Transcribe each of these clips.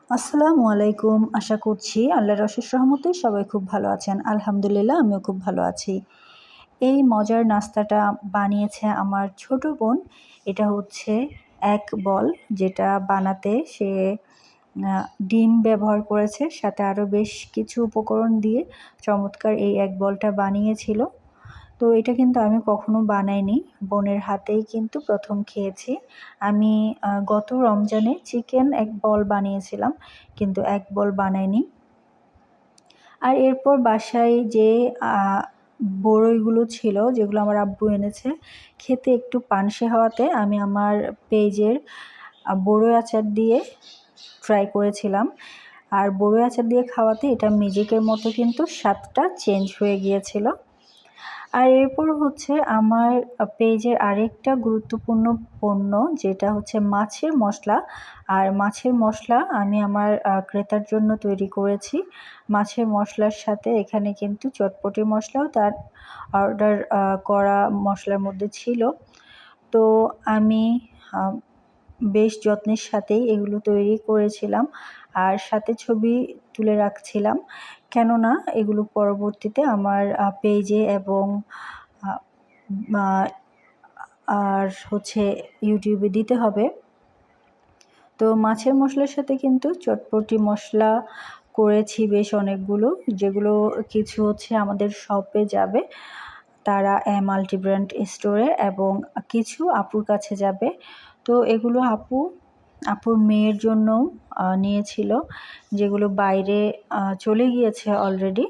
আসসালামু আলাইকুম। আশা করছি আল্লাহর অশেষ রহমতে সবাই খুব ভালো আছেন। আলহামদুলিল্লাহ আমিও খুব ভালো আছি। এই মজার নাস্তাটা বানিয়েছে আমার ছোট বোন। এটা হচ্ছে এক বল, যেটা বানাতে সে ডিম ব্যবহার করেছে, সাথে আরও বেশ কিছু উপকরণ দিয়ে চমৎকার এই এক বলটা বানিয়েছিল। তো এটা কিন্তু আমি কখনো বানাইনি। বোনের হাতেই কিন্তু প্রথম খেয়েছি। আমি গত রমজানে চিকেন এক বল বানিয়েছিলাম, কিন্তু এক বল বানাইনি। আর এরপর বাসায় যে বড়ইগুলো ছিল, যেগুলো আমার আব্বু এনেছে, খেতে একটু পানসে হওয়াতে আমি আমার পেজের বড়ই আচার দিয়ে ট্রাই করেছিলাম। আর বড়ই আচার দিয়ে খাওয়াতে এটা ম্যাজিকের মতো কিন্তু স্বাদটা চেঞ্জ হয়ে গিয়েছিল। আর এরপর হচ্ছে আমার পেজের আরেকটা গুরুত্বপূর্ণ পণ্য, যেটা হচ্ছে মাছের মশলা। আর মাছের মশলা আমি আমার ক্রেতার জন্য তৈরি করেছি। মাছের মশলার সাথে এখানে কিন্তু চটপটি মশলাও তার অর্ডার করা মশলার মধ্যে ছিল। তো আমি বেশ যত্নের সাথেই এগুলো তৈরি করেছিলাম, আর সাথে ছবি তুলে রাখছিলাম, কেননা এগুলো পরবর্তীতে আমার পেজে এবং আর হচ্ছে ইউটিউবে দিতে হবে। তো মাছের মশলার সাথে কিন্তু চটপটি মশলা করেছি বেশ অনেকগুলো, যেগুলো কিছু হচ্ছে আমাদের শপে যাবে, তারা মাল্টি ব্র্যান্ড স্টোরে, এবং কিছু আপুর কাছে যাবে। তো এগুলো আপুর মেয়ের জন্য নিয়েছিল, যেগুলো বাইরে চলে গিয়েছে অলরেডি।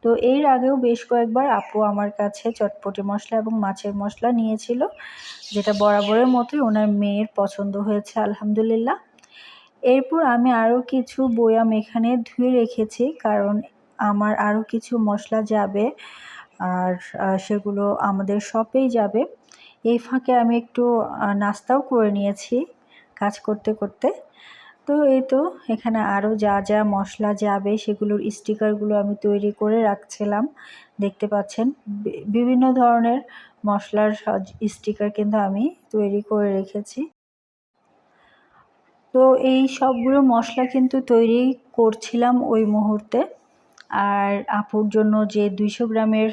তো এর আগেও বেশ কয়েকবার আপু আমার কাছে চটপটি মশলা এবং মাছের মশলা নিয়েছিল, যেটা বরাবরের মতোই ওনার মেয়ের পছন্দ হয়েছে আলহামদুলিল্লাহ। এরপর আমি আরও কিছু বয়াম এখানে ধুয়ে রেখেছি, কারণ আমার আরও কিছু মশলা যাবে, আর সেগুলো আমাদের শপেই যাবে। এই ফাঁকে আমি একটু নাস্তাও করে নিয়েছি কাজ করতে করতে। তো এই তো এখানে আরও যা যা মশলা যাবে সেগুলোর স্টিকারগুলো আমি তৈরি করে রাখছিলাম। দেখতে পাচ্ছেন বিভিন্ন ধরনের মশলার স্টিকার কিন্তু আমি তৈরি করে রেখেছি। তো এই সবগুলো মশলা কিন্তু তৈরি করছিলাম ওই মুহূর্তে। আর আপুর জন্য যে 200 গ্রামের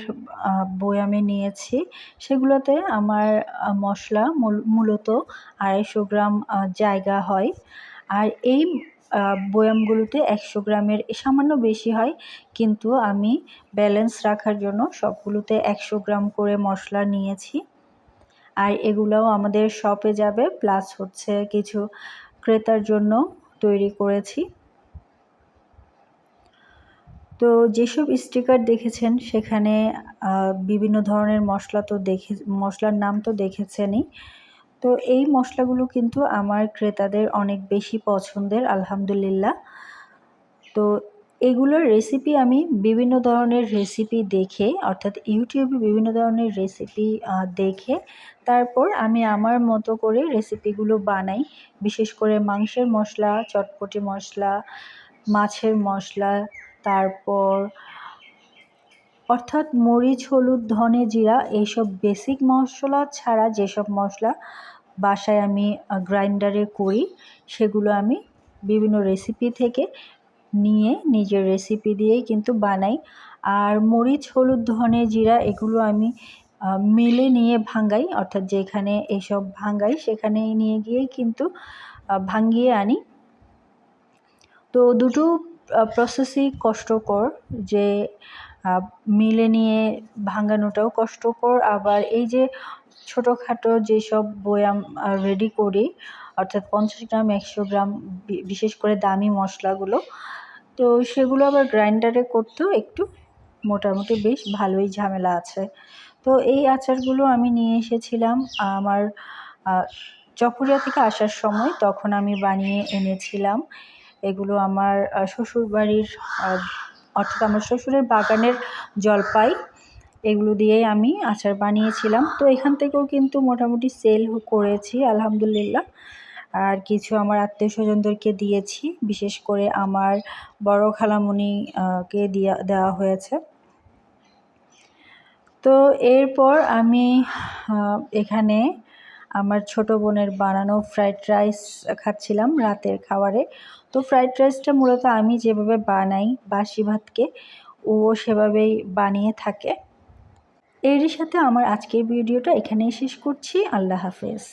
বয়ামে নিয়েছি, সেগুলোতে আমার মশলা মূলত 250 গ্রাম জায়গা হয়। আর এই বয়ামগুলোতে 100 গ্রামের সামান্য বেশি হয়, কিন্তু আমি ব্যালেন্স রাখার জন্য সবগুলোতে 100 গ্রাম করে মশলা নিয়েছি। আর এগুলোও আমাদের শপে যাবে, প্লাস হচ্ছে কিছু ক্রেতার জন্য তৈরি করেছি। তো যেসব স্টিকার দেখেছেন সেখানে বিভিন্ন ধরনের মশলার নাম তো দেখেছেনই। তো এই মশলাগুলো কিন্তু আমার ক্রেতাদের অনেক বেশি পছন্দের আলহামদুলিল্লাহ। তো এগুলোর রেসিপি আমি বিভিন্ন ধরনের রেসিপি দেখে, অর্থাৎ ইউটিউবে বিভিন্ন ধরনের রেসিপি দেখে তারপর আমি আমার মতো করে রেসিপিগুলো বানাই। বিশেষ করে মাংসের মশলা, চটপটি মশলা, মাছের মশলা, তারপর অর্থাৎ মরিচ, হলুদ, ধনে, জিরা, এইসব বেসিক মশলা ছাড়া যেসব মশলা বাসায় আমি গ্রাইন্ডারে করি, সেগুলো আমি বিভিন্ন রেসিপি থেকে নিয়ে নিজের রেসিপি দিয়েই কিন্তু বানাই। আর মরিচ, হলুদ, ধনে, জিরা এগুলো আমি মিলে নিয়ে ভাঙ্গাই, অর্থাৎ যেখানে এসব ভাঙ্গাই সেখানেই নিয়ে গিয়েই কিন্তু ভাঙ্গিয়ে আনি। তো দুটো প্রসেসই কষ্টকর, যে মিলে নিয়ে ভাঙানোটাও কষ্টকর, আবার এই যে ছোটোখাটো যেসব বয়াম রেডি করি, অর্থাৎ 50 গ্রাম 100 গ্রাম বিশেষ করে দামি মশলাগুলো, তো সেগুলো আবার গ্রাইন্ডারে করতেও একটু মোটামুটি বেশ ভালোই ঝামেলা আছে। তো এই আচারগুলো আমি নিয়ে এসেছিলাম আমার চকরিয়া থেকে আসার সময়, তখন আমি বানিয়ে এনেছিলাম। এগুলো আমার শ্বশুরবাড়ির অর্থাৎ আমার শ্বশুরের বাগানের জলপাই, এগুলো দিয়েই আমি আচার বানিয়েছিলাম। তো এখান থেকেও কিন্তু মোটামুটি সেল করেছি আলহামদুলিল্লাহ। আর কিছু আমার আত্মীয়স্বজনদেরকে দিয়েছি, বিশেষ করে আমার বড় খালামণিকে দেওয়া হয়েছে। তো এরপর আমি এখানে আমার ছোট বোনের বানানো ফ্রাইড রাইস খাচ্ছিলাম রাতের খাবারে। তো ফ্রাইড রাইসটা মূলত আমি যেভাবে বানাই বাসি ভাতকে ও সেভাবেই বানিয়ে থাকে। এরই সাথে আমার আজকের ভিডিওটা এখানেই শেষ করছি। আল্লাহ হাফেজ।